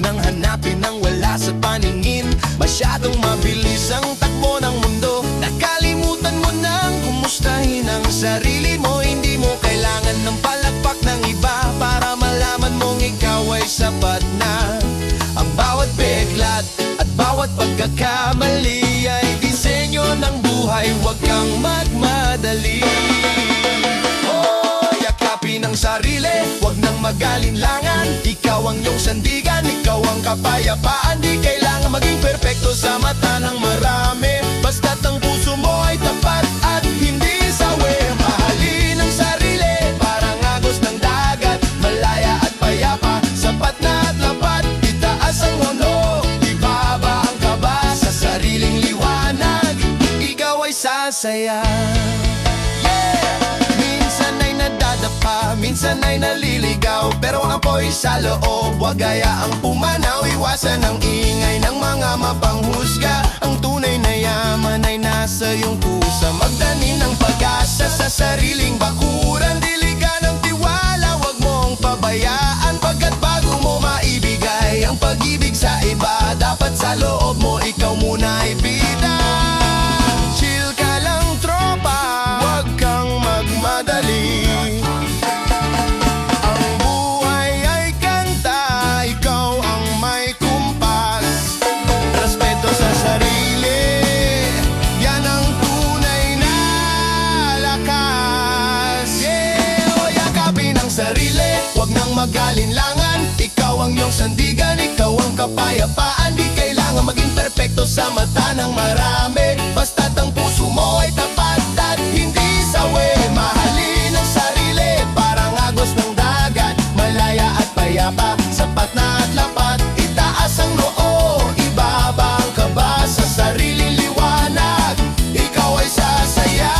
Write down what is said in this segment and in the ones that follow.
nang hanapin ang wala sa paningin. Masyadong mabilis ang takbo ng mundo, nakalimutan mo nang kumustahin ang sarili mo. Hindi mo kailangan ng palakpak ng iba para malaman mong ikaw ay sapat na. Ang bawat biglat at bawat pagkakamali ay disenyo ng buhay, huwag kang magmadali. Yakapin ang sarili, huwag nang magalinlangan. Ikaw ang iyong sandigan, ikaw ang kapayapaan. Di kailangan maging perpekto sa mata ng marami, basta't ang puso mo ay tapat at hindi sawi. Mahalin ang sarili, parang agos ng dagat, malaya at payapa, sapat na at lapat. Itaas ang mundo, ibaba ang kaba, sa sariling liwanag ikaw ay sasaya. Minsan ay naliligaw, pero ang apoy sa loob, huwag hayaang pumanaw. Iwasan ang ingay ng mga mapanghusga. Ang tunay na yaman ay nasa iyong pusa. Magtanim ng pag-asa sa sariling bakuran. Diligan ng tiwala, huwag mong pabayaan, pagkat bago mo maibigay ang pag-ibig sa iba, dapat sa loob mo ikaw muna ibida. Chill ka lang tropa, huwag kang magmadali. Magalinlangan, ikaw ang iyong sandigan, ikaw ang kapayapaan. Di kailangan maging perpekto sa mata ng marami, basta't ang puso mo ay tapat at hindi sawi. Mahalin ang sarili, parang agos ng dagat, malaya at payapa, sapat na at lapat. Itaas ang noo, ibaba ang kaba, sa sariling liwanag ikaw ay sasaya.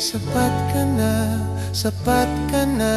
Sapat ka na, sapat ka na.